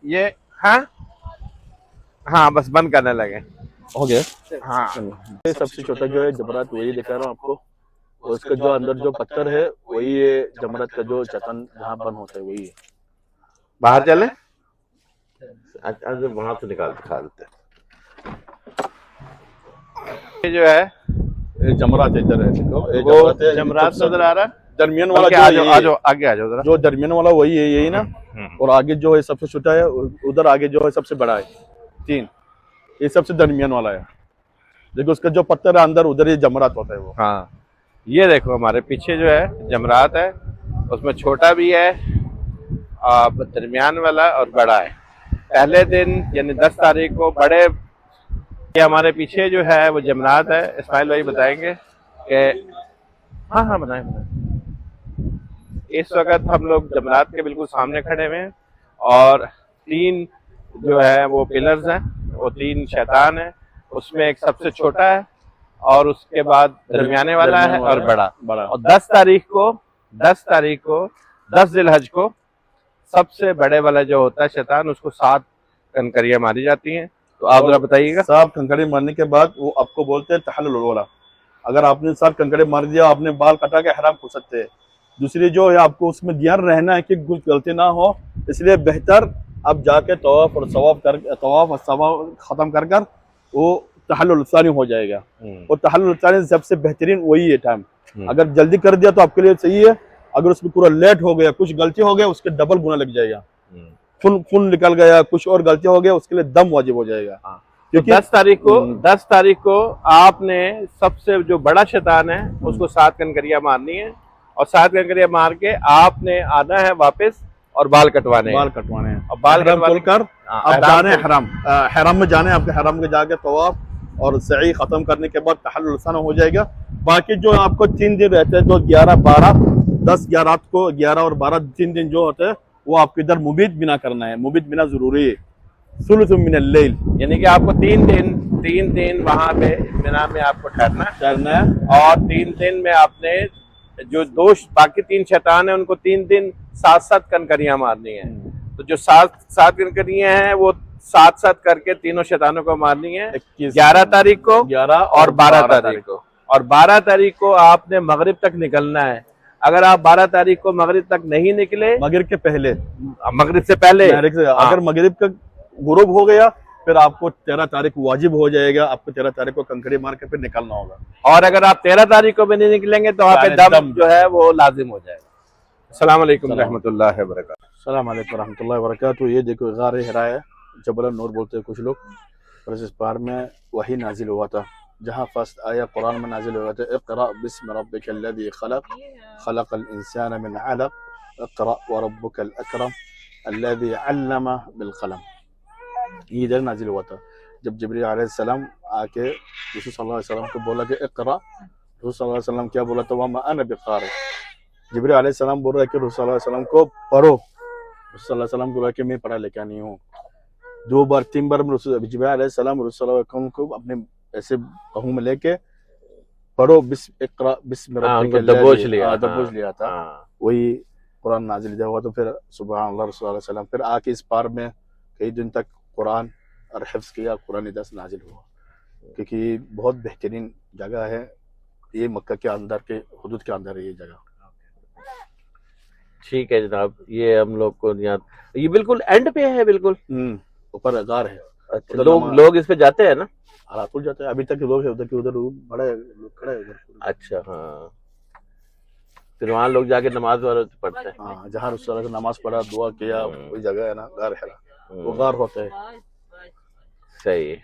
ये हाँ बस बंद करने लगे।
हो गया।
हाँ
ये सबसे छोटा जो है जमरात वही दिखा रहा हूँ आपको, और उसका जो अंदर जो पत्थर है वही है जमरात का जो चट्टान जहाँ बंद होता है वही है।
बाहर चले, अच्छा वहां से निकाल दिखा देते हैं। ये जो है
ये जमरात इधर है, देखो ये
वो
जमरात है,
जमरात नजर आ रहा है।
दरमियान वाला
बल्कि
जो
आ
है
जाओ
ये
आ जाओ आगे आ जाओ जरा।
जो दरमियान वाला वही है, यही ना। और आगे जो है सबसे छोटा है, उधर आगे जो है सबसे बड़ा है, 3, ये सबसे दरमियान वाला है। देखो उसका जो पत्थर है अंदर, उधर ये जमरात होता है वो।
हाँ ये देखो हमारे पीछे जो है जमरात है, उसमें छोटा भी है, दरमियान वाला और बड़ा है। पहले दिन यानी 10 तारीख को बड़े, ये हमारे पीछे जो है वो जमरात है। इस्माइल भाई बताएंगे कि हाँ हाँ बताएं बताएं। इस वक्त हम लोग जमरात के बिल्कुल सामने खड़े हुए हैं और 3 जो है वो पिलर्स हैं, वो 3 शैतान है, उसमें एक सबसे छोटा है और उसके बाद दरमियाने वाला है और बड़ा। और 10 तारीख को 10 जिलहज को सबसे बड़े वाला जो होता है शैतान, उसको 7 कंकरियां मारी जाती हैं। तो आप जरा बताइएगा।
7 कंकड़े मारने के बाद वो आपको बोलते हैं तहल्लुल वाला। अगर आपने 7 कंकड़े मार दिया, आपने बाल कटा के हराम हो सकते हैं। दूसरी जो है आपको उसमें ध्यान रहना है कि कुछ गलती ना हो, इसलिए बेहतर आप जाके तवाफ और सवाब खत्म कर वो तहल्लुल सानी हो जाएगा। और तहल्लुल सानी सबसे बेहतरीन वही है टाइम। अगर जल्दी कर दिया तो आपके लिए सही है, अगर उसमें पूरा लेट हो गया, कुछ गलती हो गया, उसके डबल गुना लग जाएगा। खून निकल गया, कुछ और गलती हो गया, उसके लिए दम वाजिब हो जाएगा।
क्योंकि 10 तारीख को आपने सबसे जो बड़ा शैतान है उसको 7 कंकरियां मारनी है और 7 कंकरियां मार के आपने आना है वापस और बाल कटवाने हैं। और बाल
खोलकर आप जाने हराम में जाने, आपके हराम में जाके तवाफ और सही खत्म करने के बाद तहल्लुल साना हो जाएगा। बाकी जो आपको 3 दिन रहते हैं, जो 11, 12, 10, 11 को 11 और 12 3 दिन जो होते हैं, वो आपको इधर मुबीत बिना करना है। मुबीत बिना जरूरी है, सुलुसुम मिनल लैल,
यानी कि आपको 3 दिन वहां पे मिना में आपको ठहरना
है।
और 3 दिन में आपने जो बाकी 3 शैतान है उनको 3 दिन 7 कंकरियां मारनी है। तो जो 7 कंकरियां हैं वो 7 करके तीनों शैतानों को मारनी है। 11 तारीख को
11
और 12 तारीख को। और 12 तारीख को आपने मगरिब तक निकलना है। अगर आप 12 तारीख को मगरिब तक नहीं निकले,
मगरिब के पहले,
मगरिब से पहले,
अगर मगरिब का गुरूब हो गया, फिर आपको 13 तारीख वाजिब हो जाएगा। आपको 13 तारीख को कंकड़ी मार के फिर निकलना होगा।
और अगर आप 13 तारीख को भी नहीं निकलेंगे तो वहाँ पे दम जो है वो लाजिम हो जाएगा। अस्सलाम वालेकुम रहमतुल्लाहि व बरकातहू।
अस्सलाम वालेकुम रहमतुल्लाहि व बरकातहू। ये देखो गारे हिरा है, जबल नूर बोलते हैं कुछ लोग। और इस पार में वही नाजिल हुआ था, जहाँ फर्स्ट आया कुरान में नाजिल हुआ था, इक़रा बिस्मि रब्बिकल लज़ी खलक़, खलक़ल इंसान मिन अलक़, इक़रा व रब्बुकल अकरम अल्लज़ी अल्लम बिल क़लम। ये इधर नाजिल हुआ था जब जिब्रील अलैहिस्सलाम आके रसूल सल्लल्लाहु अलैहि वसल्लम को बोला कि इक़रा। रसूल सल्लल्लाहु अलैहि वसल्लम क्या बोला था, वमा अना बिक़ारि। जिब्रील अलैहिस्सलाम बोल रहा है कि रसूल सल्लल्लाहु अलैहि वसल्लम को पढ़ो। रसूल सल्लल्लाहु अलैहि वसल्लम बोला कि मैं पढ़ा लेकर नहीं हूँ। 2 बार 3 बार जिब्रील अलैहिस्सलाम रसूल सल्लल्लाहु अलैहि वसल्लम को अपने ऐसे कहूँ में लेके पढ़ो, इक़रा बिस्मि रब्बिकल
दबोच
लिया था। वही कुरान नाजिल हुआ। तो फिर सुभान अल्लाह, रसूल सल्लल्लाहु अलैहि वसल्लम फिर आके इस पार में कई दिन तक कुरान और हिफ्ज़ किया, कुरान 10 नाजिल हुआ। क्योंकि बहुत बेहतरीन जगह है ये, मक्का के अंदर के हुदूद के अंदर है ये जगह।
ठीक है जनाब, ये हम लोग को यहाँ, ये बिल्कुल एंड पे है, बिल्कुल
ऊपर गार है।
अच्छा, लोग इस पे जाते हैं ना?
रातुल जाते हैं, अभी तक लोग है उधर के उधर बड़े लोग खड़े हैं।
अच्छा हाँ, फिर वहाँ लोग जाके नमाज पढ़ते हैं।
हाँ, जहाँ रसूल ने नमाज पढ़ा, दुआ किया, वही जगह है ना, गार हिरा, वो गार होता है।
सही है।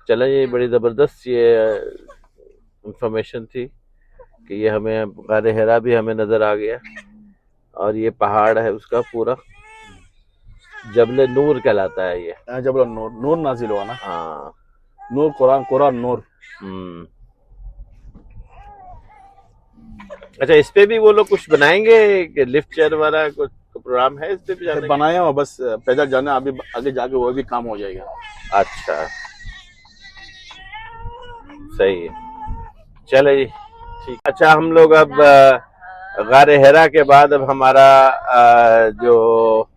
चलें, ये बड़ी ज़बरदस्त ये इंफॉर्मेशन थी कि ये हमें गारे हिरा भी हमें नज़र आ गया और ये पहाड़ है उसका पूरा जबल नूर कहलाता है ये।
जबल नूर, नूर नाजिल हुआ ना।
हाँ,
नूर कुरान नूर।
अच्छा, इस पे भी वो लोग कुछ बनाएंगे कि लिफ्ट चेयर वाला कुछ प्रोग्राम है इस पे भी जाने?
बनाया हुआ, बस पैदल जाना, अभी आगे जाके वो भी काम हो जाएगा।
अच्छा सही है, चले जी ठीक। अच्छा, हम लोग अब गारे हिरा के बाद अब हमारा जो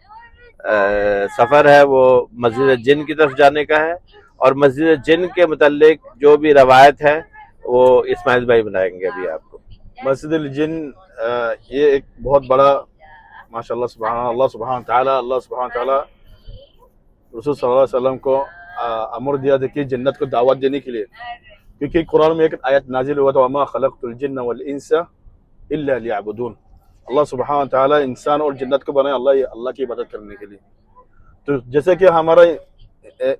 सफर है वो मस्जिद जिन की तरफ जाने का है। और मस्जिद जिन के मुतालिक जो भी रवायत है वो इस्माइल भाई बनाएंगे अभी आपको।
मस्जिद जिन ये एक बहुत बड़ा माशाल्लाह अल्लाह सुब्हान तआला रसूल सल्लल्लाहु अलैहि वसल्लम को अमर दिया था कि जन्नत को दावत देने के लिए, क्योंकि कुरान में एक आयत नाजिल हुआ था, वमा खलक़तुल जिन्न वल इंसा इल्ला लियअबुदून। अल्लाह सुब्हान तआला इंसान और जन्नत को बनाया अल्लाह की इबादत करने के लिए। तो जैसे कि हमारे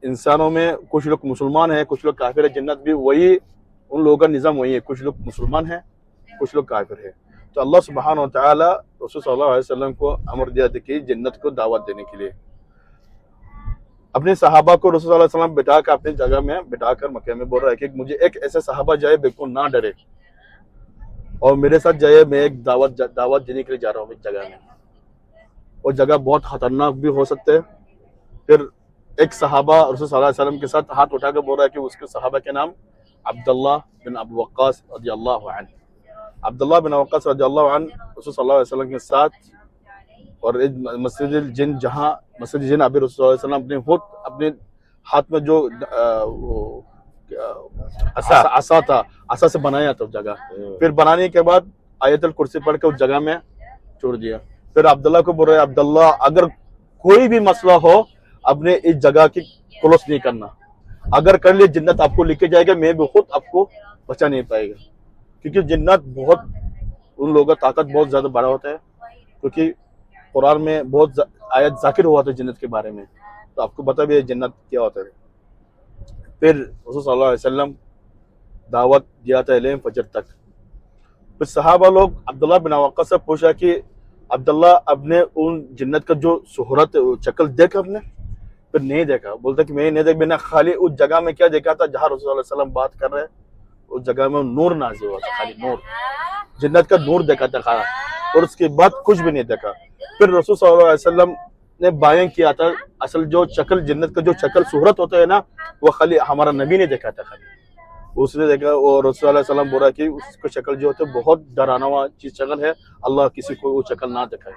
इंसानों में कुछ लोग मुसलमान हैं, कुछ लोग काफिर है, जन्नत भी वही उन लोगों का निज़ाम वही है, कुछ लोग मुसलमान हैं, कुछ लोग काफिर हैं। तो अल्लाह सुब्हान तआला रसूल सल्लल्लाहु अलैहि वसल्लम को अमर दिया था कि जन्नत को दावत देने के लिए अपने सहाबा को रसूल सल्लल्लाहु अलैहि वसल्लम बिठा कर अपनी जगह में बिठाकर मक्के में बोल रहा है कि मुझे एक ऐसा सहाबा जाए बिल्कुल ना डरे और मेरे साथ जाए, मैं एक दावत देने के लिए जा रहा हूँ इस जगह में, और जगह बहुत खतरनाक भी हो सकते है। फिर एक सहाबा रसूल सल्लल्लाहु अलैहि वसल्लम के साथ हाथ उठाकर बोल रहा है कि उसके सहाबा के नाम अब्दुल्लाह बिन अबू वक्कास रज़ियल्लाहु अन्हु। अब्दुल्लाह बिन वक्कास रज़ियल्लाहु अन्हु रसूल सल्लल्लाहु अलैहि वसल्लम के साथ, और मस्जिद जिन जहाँ मस्जिद जिन अभी रसूल सल्लल्लाहु अलैहि वसल्लम अपने हाथ में जो आसा था, आसा से बनाया था उस जगह। फिर बनाने के बाद आयतुल कुर्सी पढ़ के उस जगह में छोड़ दिया। फिर अब्दुल्ला को बोल रहे हैं, अब्दुल्ला अगर कोई भी मसला हो अपने इस जगह की क्लोज नहीं करना, अगर कर लिए जन्नत आपको लेके जाएगा, मैं भी खुद आपको बचा नहीं पाएगा, क्योंकि जन्नत बहुत उन लोगों का ताकत बहुत ज्यादा बड़ा होता है, क्योंकि कुरान में बहुत आयत जाकिर हुआ था जन्नत के बारे में, तो आपको पता भी है जन्नत क्या होता है। फिर रसूल सल्लल्लाहु अलैहि वसल्लम दावत दिया था इल्म फजर तक। फिर सहाबा लोग अब्दुल्ला बिन वक्कास से पूछा कि अब्दुल्ला अपने उन जन्नत का जो शोहरत शक्ल देखा आपने? फिर नहीं देखा। बोलता कि मैं नहीं देख, मैंने खाली उस जगह में क्या देखा था जहाँ रसूल सल्लल्लाहु अलैहि वसल्लम बात कर रहे हैं, उस जगह में नूर नाज़िल हुआ था, खाली नूर, जन्नत का नूर देखा था खाना, और उसके बाद कुछ भी नहीं देखा। फिर रसूल सल्लल्लाहु अलैहि वसल्लम ने बयान किया था असल जो शक्ल जन्नत का जो शक्ल शोहरत होता है ना, वो खाली हमारा नबी ने देखा था, खाली उसने देखा। और रसूल सल्लल्लाहु अलैहि वसल्लम बोला कि उसकी शक्ल जो होती है बहुत डरावना चीज शक्ल है, अल्लाह किसी को वो शक्ल ना दिखाए।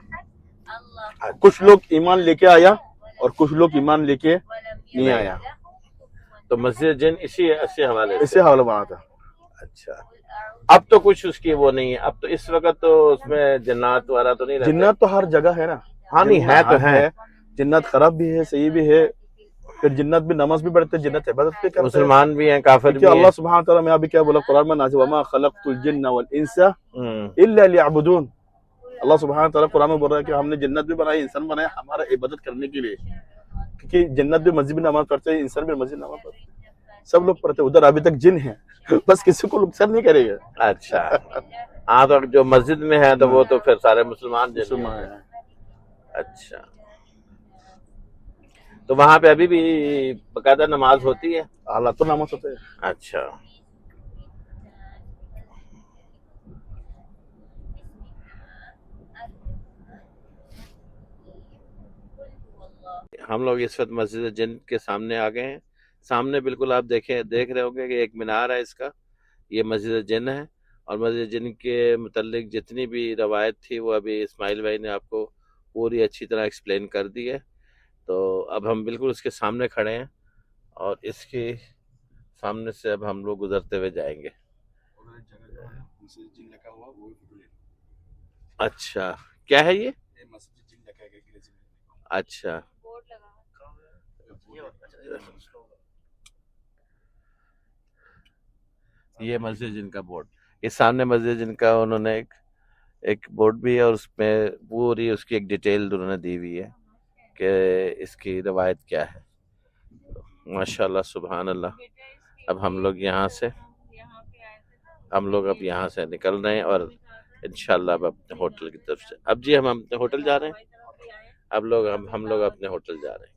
कुछ लोग ईमान लेके आया और कुछ लोग ईमान लेके नहीं आया।
तो मस्जिद जिन इसी हवाले
बना था।
अच्छा, अब तो कुछ उसकी वो नहीं है, अब तो इस वक्त तो उसमें जन्नत वाला तो नहीं रहता।
जन्नत तो हर जगह है ना।
हाँ नहीं है तो है,
जन्नत खराब भी है, सही भी है। फिर जन्नत भी नमाज भी पढ़ते, जन्नत इबादत भी करते,
मुसलमान भी हैं, काफिर भी हैं।
अल्लाह सुब्हान तआला में अभी क्या बोला कुरान में, नाज़िल वमा खलक़तुल जिन्ना वल इंसा इल्ला लियअबुदून। अल्लाह सुब्हान तआला कुरान में बोल रहा है कि हमने जन्नत भी बनाई, इंसान बनाया हमारा इबादत करने के लिए, क्योंकि जन्नत भी मस्जिद में नमाज पढ़ते हैं, इंसान भी मस्जिद नमाज पढ़ते हैं, सब लोग पढ़ते। उधर अभी तक जिन है, बस किसी को नुकसान नहीं करेगा।
अच्छा हाँ, तो जो मस्जिद में है तो वो तो फिर सारे मुसलमान
है।
अच्छा, तो वहां पे अभी भी बकायदा नमाज होती है?
हालात तो नमाज होते है।
अच्छा, हम लोग इस वक्त मस्जिद जिन के सामने आ गए हैं। सामने बिल्कुल आप देख रहे होंगे कि एक मीनार है इसका, ये मस्जिद जिन है। और मस्जिद जिन के मुतल्लिक जितनी भी रवायत थी वो अभी इस्माइल भाई ने आपको पूरी अच्छी तरह एक्सप्लेन कर दी है। तो अब हम बिल्कुल उसके सामने खड़े हैं और इसके सामने से अब हम लोग गुजरते हुए जाएंगे। अच्छा, क्या है ये? अच्छा, ये मस्जिद जिनका बोर्ड, इस सामने मस्जिद जिनका उन्होंने एक बोर्ड भी है और उसमें पूरी उसकी एक डिटेल उन्होंने दी हुई है कि इसकी रवायत क्या है। माशाल्लाह सुभान अल्लाह। अब हम लोग यहाँ से निकल रहे हैं और इंशाल्लाह अब अपने होटल की तरफ से। अब जी हम अपने होटल जा रहे हैं। अब हम लोग अपने होटल जा रहे हैं।